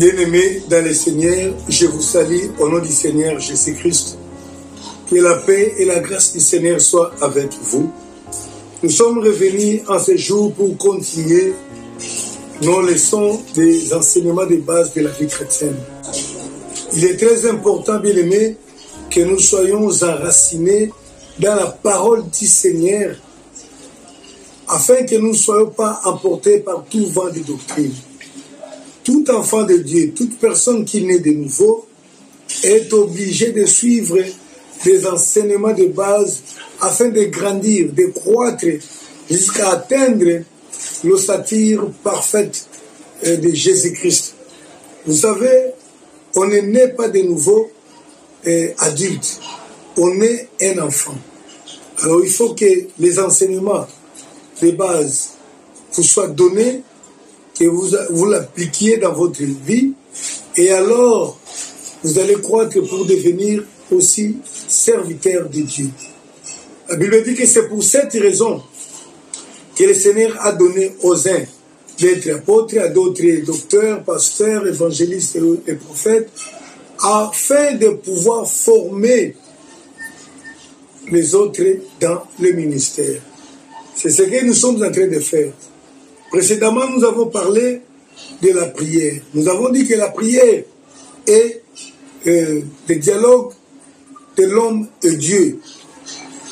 Bien-aimés dans le Seigneur, je vous salue au nom du Seigneur Jésus-Christ. Que la paix et la grâce du Seigneur soient avec vous. Nous sommes revenus en ce jour pour continuer nos leçons des enseignements de base de la vie chrétienne. Il est très important, bien-aimés, que nous soyons enracinés dans la parole du Seigneur afin que nous ne soyons pas emportés par tout vent de doctrine. Tout enfant de Dieu, toute personne qui naît de nouveau est obligé de suivre des enseignements de base afin de grandir, de croître jusqu'à atteindre l'ossature parfaite de Jésus-Christ. Vous savez, on ne naît pas de nouveau adulte, on est un enfant. Alors il faut que les enseignements de base vous soient donnés, que vous l'appliquiez dans votre vie, et alors vous allez croître pour devenir aussi serviteur de Dieu. La Bible dit que c'est pour cette raison que le Seigneur a donné aux uns d'être apôtres, à d'autres docteurs, pasteurs, évangélistes et prophètes, afin de pouvoir former les autres dans le ministère. C'est ce que nous sommes en train de faire. Précédemment, nous avons parlé de la prière. Nous avons dit que la prière est le dialogue de l'homme et Dieu.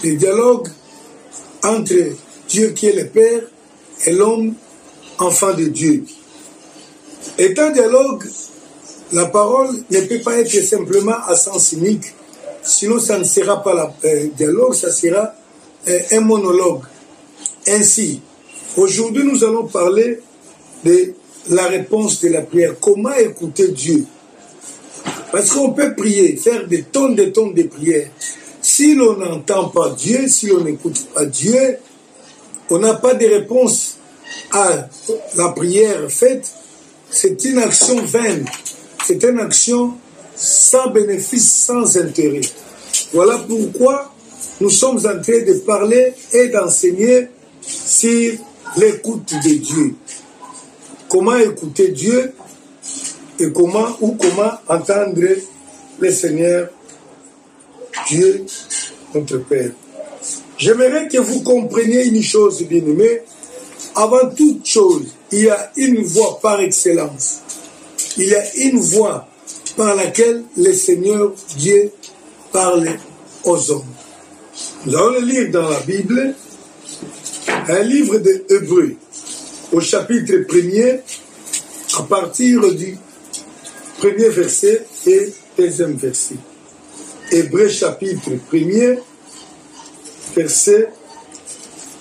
Le dialogue entre Dieu qui est le Père et l'homme, enfant de Dieu. Étant dialogue, la parole ne peut pas être simplement à sens unique. Sinon, ça ne sera pas un dialogue, ça sera un monologue. Ainsi, aujourd'hui, nous allons parler de la réponse de la prière. Comment écouter Dieu? Parce qu'on peut prier, faire des tonnes de prières. Si l'on n'entend pas Dieu, si l'on n'écoute pas Dieu, on n'a pas de réponse à la prière faite. C'est une action vaine. C'est une action sans bénéfice, sans intérêt. Voilà pourquoi nous sommes en train de parler et d'enseigner sur l'écoute de Dieu. Comment écouter Dieu et comment entendre le Seigneur Dieu, notre Père. J'aimerais que vous compreniez une chose, bien-aimés. Avant toute chose, il y a une voie par excellence. Il y a une voie par laquelle le Seigneur Dieu parle aux hommes. Nous allons le lire dans la Bible, un livre de Hébreux, au chapitre 1er, à partir du premier verset et deuxième verset. Hébreux chapitre 1er, versets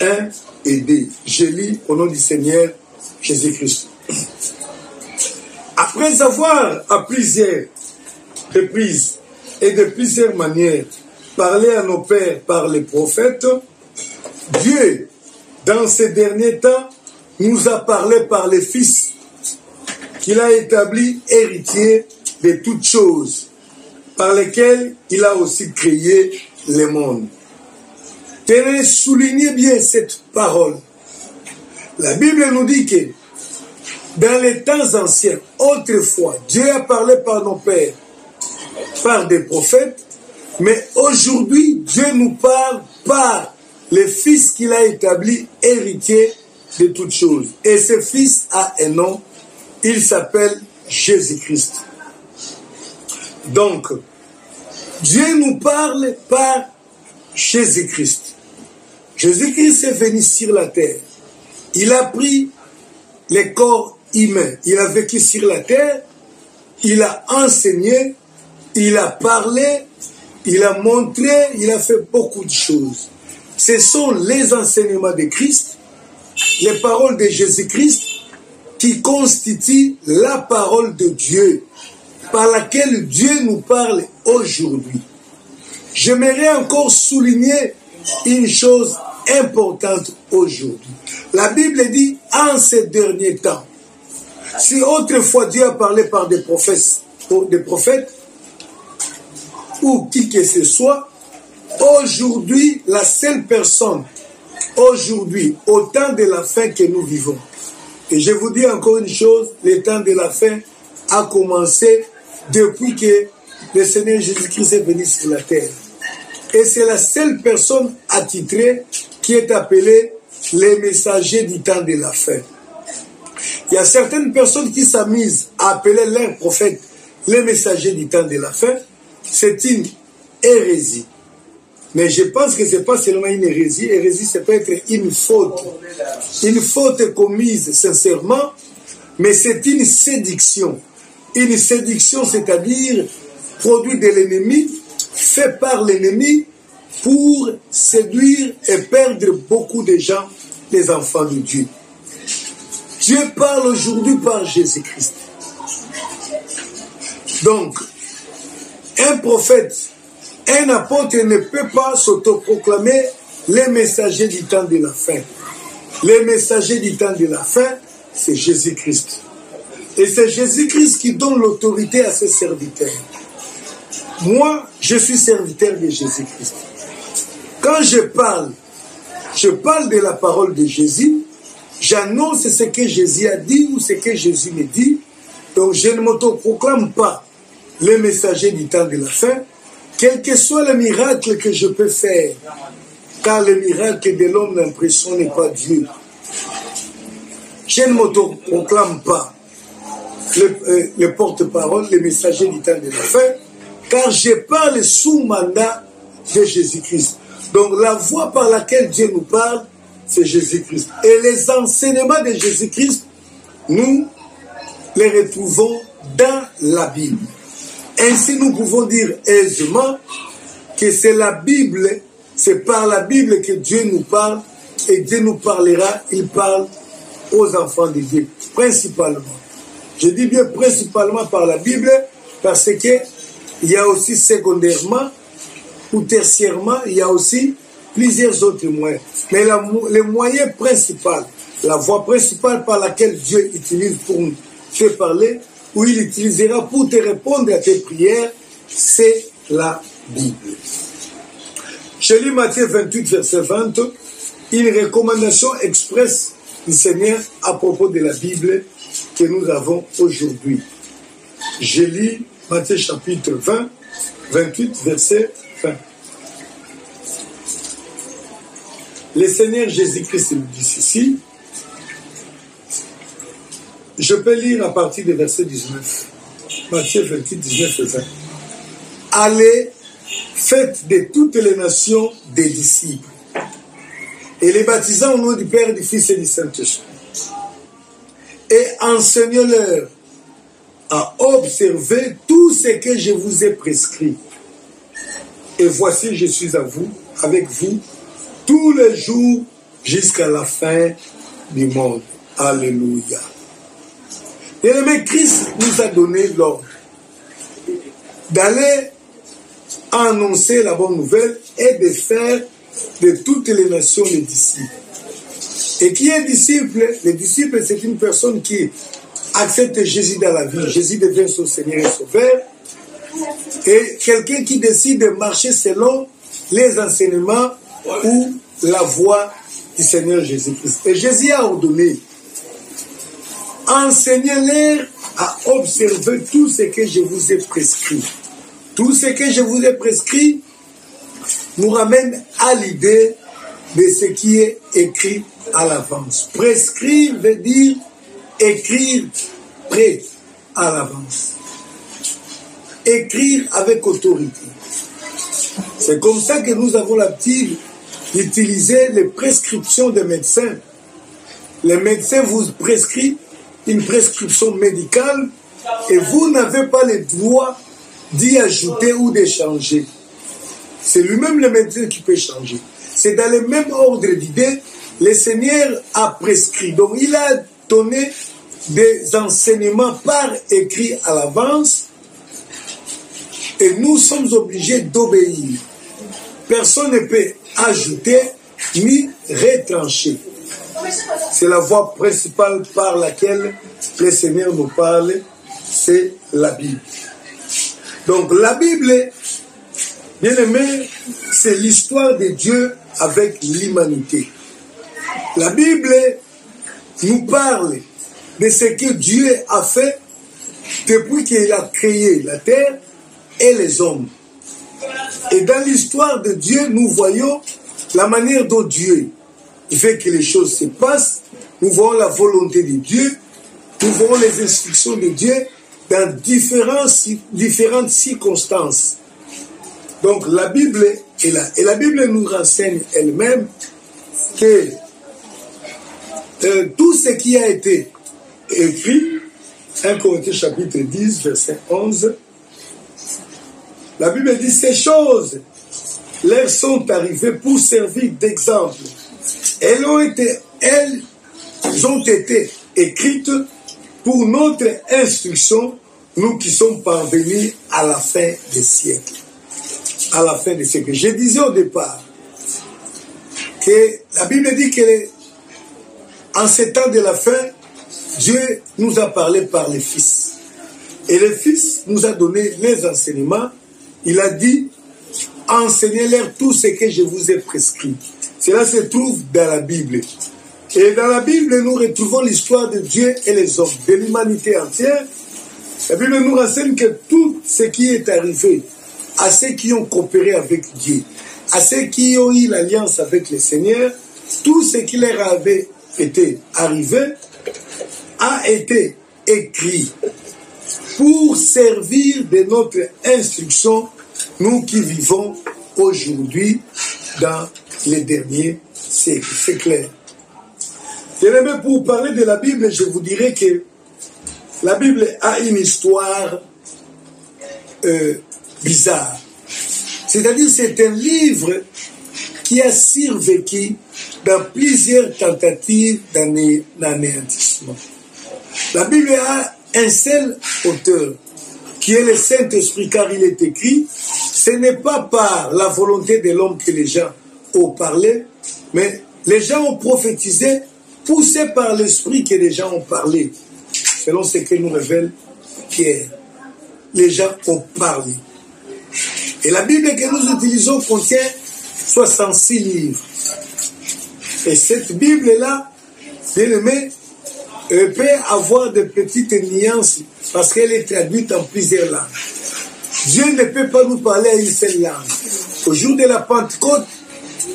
1 et 2. Je lis au nom du Seigneur Jésus-Christ. Après avoir à plusieurs reprises et de plusieurs manières parlé à nos pères par les prophètes, Dieu, dans ces derniers temps, nous a parlé par les fils qu'il a établis héritiers de toutes choses, par lesquelles il a aussi créé le monde. Tenez, soulignez bien cette parole. La Bible nous dit que dans les temps anciens, autrefois, Dieu a parlé par nos pères, par des prophètes, mais aujourd'hui, Dieu nous parle par les fils qu'il a établis héritiers de toutes choses. Et ce fils a un nom, il s'appelle Jésus-Christ. Donc, Dieu nous parle par Jésus-Christ. Jésus-Christ est venu sur la terre. Il a pris les corps humains. Il a vécu sur la terre. Il a enseigné. Il a parlé. Il a montré. Il a fait beaucoup de choses. Ce sont les enseignements de Christ, les paroles de Jésus-Christ qui constituent la parole de Dieu par laquelle Dieu nous parle aujourd'hui. J'aimerais encore souligner une chose importante aujourd'hui. La Bible dit en ces derniers temps. Si autrefois Dieu a parlé par des prophètes ou qui que ce soit, aujourd'hui, la seule personne, aujourd'hui, au temps de la fin que nous vivons, et je vous dis encore une chose, le temps de la fin a commencé depuis que le Seigneur Jésus-Christ est venu sur la terre. Et c'est la seule personne attitrée qui est appelée les messagers du temps de la fin. Il y a certaines personnes qui s'amusent à appeler leurs prophètes les messagers du temps de la fin. C'est une hérésie. Mais je pense que ce n'est pas seulement une hérésie. Hérésie, ça peut être une faute. Une faute commise sincèrement, mais c'est une séduction. Une séduction, c'est-à-dire produit de l'ennemi, fait par l'ennemi pour séduire et perdre beaucoup de gens, les enfants de Dieu. Dieu parle aujourd'hui par Jésus-Christ. Donc, un prophète, un apôtre ne peut pas s'autoproclamer les messagers du temps de la fin. Les messagers du temps de la fin, c'est Jésus-Christ. Et c'est Jésus-Christ qui donne l'autorité à ses serviteurs. Moi, je suis serviteur de Jésus-Christ. Quand je parle de la parole de Jésus, j'annonce ce que Jésus a dit ou ce que Jésus me dit. Donc je ne m'autoproclame pas le messager du temps de la fin, quel que soit le miracle que je peux faire, car le miracle de l'homme n'impressionne pas Dieu. Je ne m'autoproclame pas le porte-parole, le messager du temps de la fin, car je parle sous mandat de Jésus-Christ. Donc la voie par laquelle Dieu nous parle, c'est Jésus-Christ. Et les enseignements de Jésus-Christ, nous les retrouvons dans la Bible. Ainsi, nous pouvons dire aisément que c'est la Bible, c'est par la Bible que Dieu nous parle, et Dieu nous parlera, il parle aux enfants de Dieu, principalement. Je dis bien principalement par la Bible, parce que il y a aussi secondairement ou tertiairement, il y a aussi plusieurs autres moyens. Mais le moyen principal, la voie principale par laquelle Dieu utilise pour te parler, ou il utilisera pour te répondre à tes prières, c'est la Bible. Je lis Matthieu 28, verset 20, une recommandation expresse du Seigneur à propos de la Bible que nous avons aujourd'hui. Je lis Matthieu chapitre 20, 28, verset 20. Le Seigneur Jésus-Christ nous dit ceci. Je peux lire à partir du verset 19. Matthieu 28, 19 et 20. Allez, faites de toutes les nations des disciples, et les baptisant au nom du Père, du Fils et du Saint-Esprit. Et enseignez-leur à observer tout ce que je vous ai prescrit. Et voici, je suis avec vous, tous les jours jusqu'à la fin du monde. Alléluia. Bien-aimé, Christ nous a donné l'ordre d'aller annoncer la bonne nouvelle et de faire de toutes les nations les disciples. Et qui est disciple? Le disciple, c'est une personne qui accepte Jésus dans la vie. Jésus devient son Seigneur et Sauveur. Et quelqu'un qui décide de marcher selon les enseignements ou la voie du Seigneur Jésus-Christ. Et Jésus a ordonné: enseignez-les à observer tout ce que je vous ai prescrit. Tout ce que je vous ai prescrit nous ramène à l'idée de ce qui est écrit à l'avance. Prescrire veut dire écrire prêt à l'avance. Écrire avec autorité. C'est comme ça que nous avons l'habitude d'utiliser les prescriptions des médecins. Les médecins vous prescrivent une prescription médicale et vous n'avez pas le droit d'y ajouter ou de changer. C'est lui-même le médecin qui peut changer. C'est dans le même ordre d'idées, le Seigneur a prescrit. Donc il a donné des enseignements par écrit à l'avance et nous sommes obligés d'obéir. Personne ne peut ajouter ni retrancher. C'est la voie principale par laquelle le Seigneur nous parle, c'est la Bible. Donc la Bible, bien aimé, c'est l'histoire de Dieu avec l'humanité. La Bible nous parle de ce que Dieu a fait depuis qu'il a créé la terre et les hommes. Et dans l'histoire de Dieu, nous voyons la manière dont Dieu fait que les choses se passent. Nous voyons la volonté de Dieu, nous voyons les instructions de Dieu dans différentes circonstances. Donc la Bible est là. Et la Bible nous renseigne elle-même que tout ce qui a été écrit, 1 Corinthiens chapitre 10, verset 11, la Bible dit, ces choses leur sont arrivées pour servir d'exemple. Elles ont été écrites pour notre instruction, nous qui sommes parvenus à la fin des siècles. À la fin des siècles. Je disais au départ que la Bible dit que en ces temps de la fin, Dieu nous a parlé par les fils. Et le Fils nous a donné les enseignements. Il a dit, enseignez-leur tout ce que je vous ai prescrit. Cela se trouve dans la Bible. Et dans la Bible, nous retrouvons l'histoire de Dieu et les hommes, de l'humanité entière. La Bible nous renseigne que tout ce qui est arrivé à ceux qui ont coopéré avec Dieu, à ceux qui ont eu l'alliance avec le Seigneur, tout ce qui leur avait été arrivé a été écrit pour servir de notre instruction, nous qui vivons aujourd'hui dans les derniers siècles. C'est clair. Pour parler de la Bible, je vous dirais que la Bible a une histoire bizarre. C'est-à-dire c'est un livre qui a survécu dans plusieurs tentatives d'anéantissement. La Bible a un seul auteur, qui est le Saint-Esprit, car il est écrit, ce n'est pas par la volonté de l'homme que les gens ont parlé, mais les gens ont prophétisé, poussés par l'Esprit que les gens ont parlé, selon ce que nous révèle Pierre. Les gens ont parlé. Et la Bible que nous utilisons contient 66 livres. Et cette Bible-là, bien aimé, peut avoir de petites nuances parce qu'elle est traduite en plusieurs langues. Dieu ne peut pas nous parler à une seule langue. Au jour de la Pentecôte,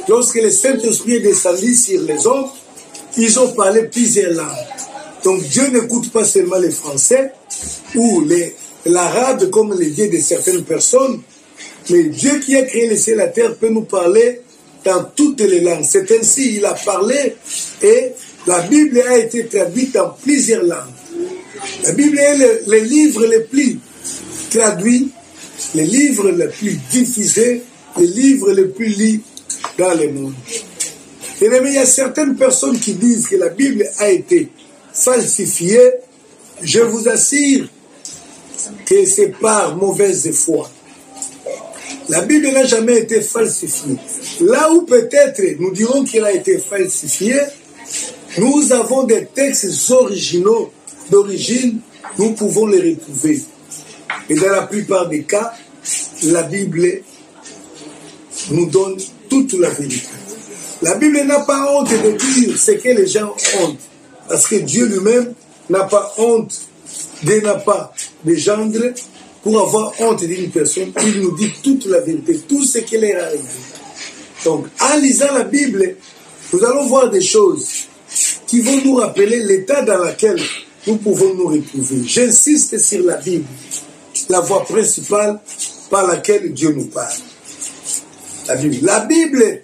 lorsque le Saint-Esprit est descendu sur les hommes, ils ont parlé plusieurs langues. Donc Dieu n'écoute pas seulement les Français ou l'arabe comme les dieux de certaines personnes, mais Dieu qui a créé le ciel et la terre peut nous parler dans toutes les langues. C'est ainsi il a parlé et la Bible a été traduite en plusieurs langues. La Bible est le livre le plus traduit, le livre le plus diffusé, le livre le plus lu dans le monde. Et il y a certaines personnes qui disent que la Bible a été falsifiée. Je vous assure que c'est par mauvaise foi. La Bible n'a jamais été falsifiée. Là où peut-être nous dirons qu'elle a été falsifiée, nous avons des textes originaux d'origine, nous pouvons les retrouver. Et dans la plupart des cas, la Bible nous donne toute la vérité. La Bible n'a pas honte de dire ce que les gens ont, parce que Dieu lui-même n'a pas honte n'a pas de gendre pour avoir honte d'une personne. Il nous dit toute la vérité, tout ce qui est arrivé. Donc, en lisant la Bible, nous allons voir des choses qui vont nous rappeler l'état dans lequel nous pouvons nous retrouver. J'insiste sur la Bible, la voie principale par laquelle Dieu nous parle. La Bible. La Bible,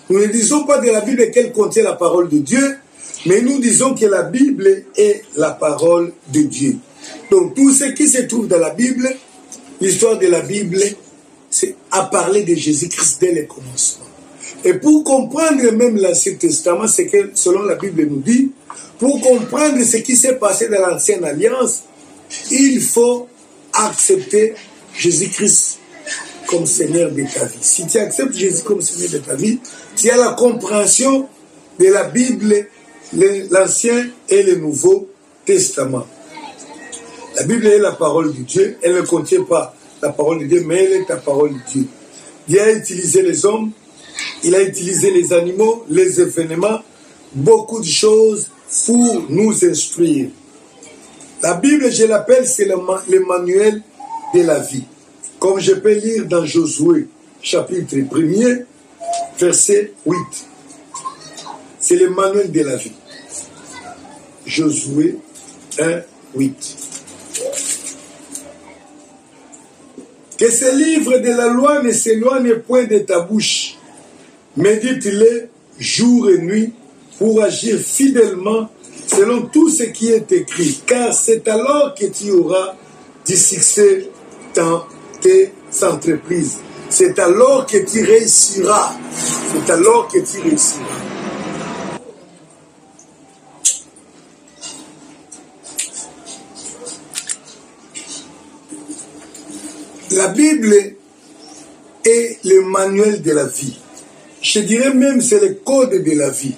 nous ne disons pas de la Bible qu'elle contient la parole de Dieu, mais nous disons que la Bible est la parole de Dieu. Donc tout ce qui se trouve dans la Bible, l'histoire de la Bible, c'est à parler de Jésus-Christ dès le commencement. Et pour comprendre même l'Ancien Testament, c'est que selon la Bible nous dit, pour comprendre ce qui s'est passé dans l'Ancienne Alliance, il faut accepter Jésus-Christ comme Seigneur de ta vie. Si tu acceptes Jésus comme Seigneur de ta vie, tu as la compréhension de la Bible, l'Ancien et le Nouveau Testament. La Bible est la parole de Dieu, elle ne contient pas la parole de Dieu, mais elle est la parole de Dieu. Dieu a utilisé les hommes, il a utilisé les animaux, les événements, beaucoup de choses pour nous instruire. La Bible, je l'appelle, c'est le manuel de la vie. Comme je peux lire dans Josué, chapitre 1er, verset 8. C'est le manuel de la vie. Josué 1, 8. Que ce livre de la loi ne s'éloigne point de ta bouche. Médite-le jour et nuit pour agir fidèlement selon tout ce qui est écrit. Car c'est alors que tu auras du succès dans tes entreprises. C'est alors que tu réussiras. C'est alors que tu réussiras. La Bible est le manuel de la vie. Je dirais même c'est le code de la vie.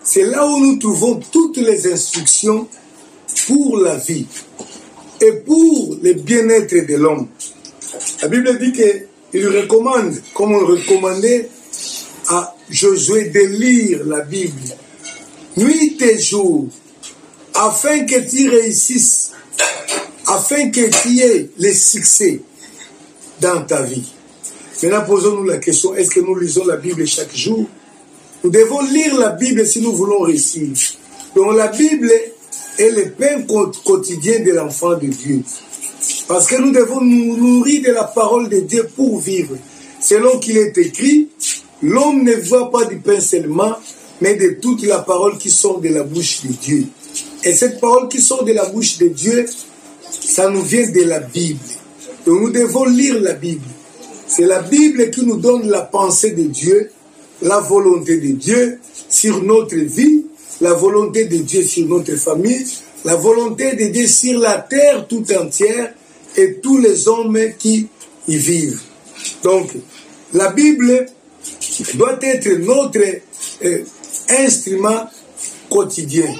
C'est là où nous trouvons toutes les instructions pour la vie et pour le bien-être de l'homme. La Bible dit qu'il recommande, comme on recommandait à Josué, de lire la Bible nuit et jour, afin que tu réussisses, afin que tu aies le succès dans ta vie. Maintenant, posons-nous la question, est-ce que nous lisons la Bible chaque jour? Nous devons lire la Bible si nous voulons réussir. Donc la Bible est le pain quotidien de l'enfant de Dieu. Parce que nous devons nous nourrir de la parole de Dieu pour vivre. Selon qu'il est écrit, l'homme ne voit pas du pain seulement, mais de toute la parole qui sort de la bouche de Dieu. Et cette parole qui sort de la bouche de Dieu, ça nous vient de la Bible. Donc nous devons lire la Bible. C'est la Bible qui nous donne la pensée de Dieu, la volonté de Dieu sur notre vie, la volonté de Dieu sur notre famille, la volonté de Dieu sur la terre tout entière et tous les hommes qui y vivent. Donc, la Bible doit être notre instrument quotidien.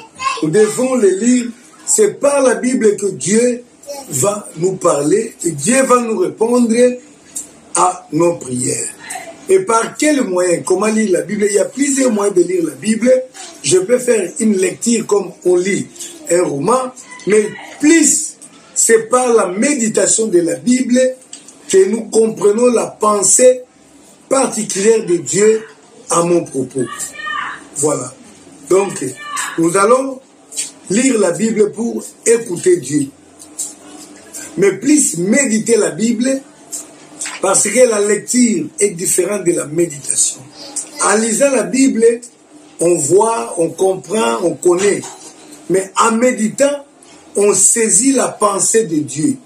Nous devons le lire. C'est par la Bible que Dieu va nous parler et Dieu va nous répondre à nos prières. Et par quel moyen? Comment lire la Bible? Il y a plusieurs moyens de lire la Bible. Je peux faire une lecture comme on lit un roman, mais plus c'est par la méditation de la Bible que nous comprenons la pensée particulière de Dieu à mon propos. Voilà. Donc, nous allons lire la Bible pour écouter Dieu. Mais plus méditer la Bible, parce que la lecture est différente de la méditation. En lisant la Bible, on voit, on comprend, on connaît. Mais en méditant, on saisit la pensée de Dieu.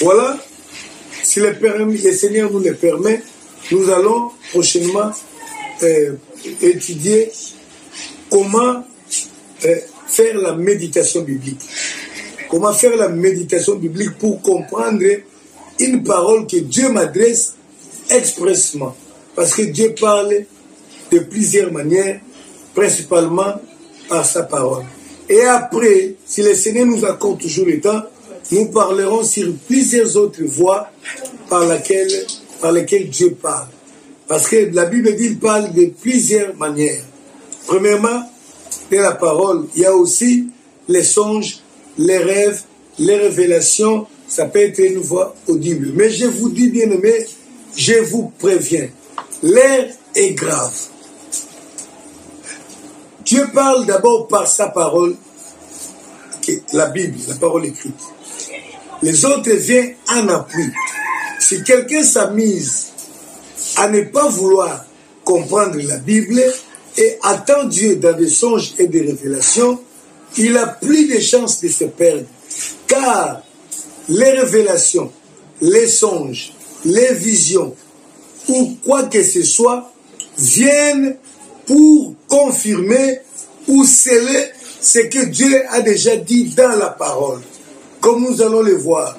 Voilà. Si le Seigneur nous le permet, nous allons prochainement étudier comment faire la méditation biblique. Comment faire la méditation biblique pour comprendre une parole que Dieu m'adresse expressement. Parce que Dieu parle de plusieurs manières, principalement par sa parole. Et après, si le Seigneur nous accorde toujours le temps, nous parlerons sur plusieurs autres voies par lesquelles Dieu parle. Parce que la Bible dit qu'il parle de plusieurs manières. Premièrement, de la parole, il y a aussi les songes, les rêves, les révélations. Ça peut être une voix audible. Mais je vous dis, bien-aimés, je vous préviens, l'heure est grave. Dieu parle d'abord par sa parole, la Bible, la parole écrite. Les autres viennent en appui. Si quelqu'un s'amise à ne pas vouloir comprendre la Bible et attend Dieu dans des songes et des révélations, il a plus de chances de se perdre. Car les révélations, les songes, les visions, ou quoi que ce soit, viennent pour confirmer ou sceller ce que Dieu a déjà dit dans la parole, comme nous allons le voir.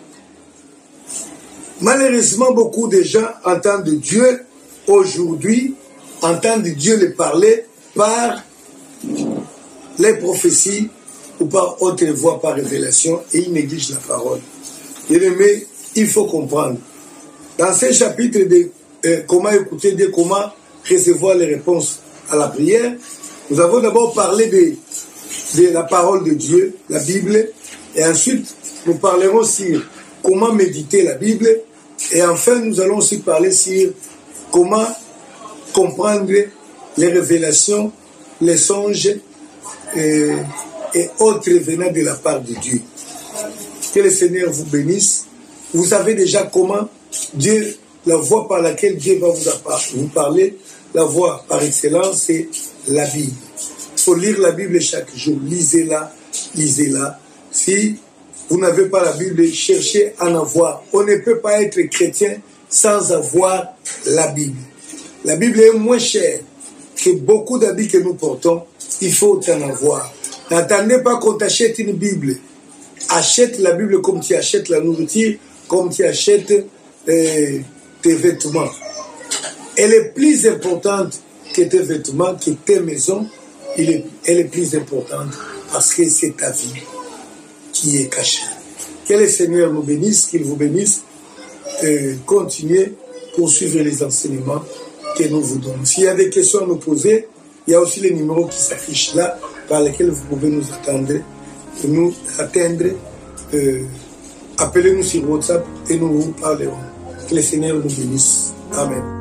Malheureusement, beaucoup de gens entendent Dieu aujourd'hui, entendent Dieu le parler par les prophéties ou par autre voie, par révélation, et ils négligent la parole. Bien-aimés, il faut comprendre. Dans ce chapitre de comment écouter Dieu, comment recevoir les réponses à la prière, nous avons d'abord parlé de la parole de Dieu, la Bible. Et ensuite, nous parlerons sur comment méditer la Bible. Et enfin, nous allons aussi parler sur comment comprendre les révélations, les songes et autres venant de la part de Dieu. Que le Seigneur vous bénisse. Vous savez déjà comment Dieu, la voie par laquelle Dieu va vous parler, la voie par excellence, c'est la Bible. Il faut lire la Bible chaque jour. Lisez-la, lisez-la. Si vous n'avez pas la Bible, cherchez à en avoir. On ne peut pas être chrétien sans avoir la Bible. La Bible est moins chère que beaucoup d'habits que nous portons. Il faut en avoir. N'attendez pas qu'on t'achète une Bible. Achète la Bible comme tu achètes la nourriture, comme tu achètes tes vêtements. Elle est plus importante que tes vêtements, que tes maisons. Elle est plus importante parce que c'est ta vie qui est cachée. Que le Seigneur nous bénisse, qu'il vous bénisse. Continuez pour suivre les enseignements que nous vous donnons. S'il y a des questions à nous poser, il y a aussi les numéros qui s'affichent là, par lesquels vous pouvez nous atteindre. Appelez-nous sur WhatsApp et nous vous parlerons. Que le Seigneur nous bénisse. Amen.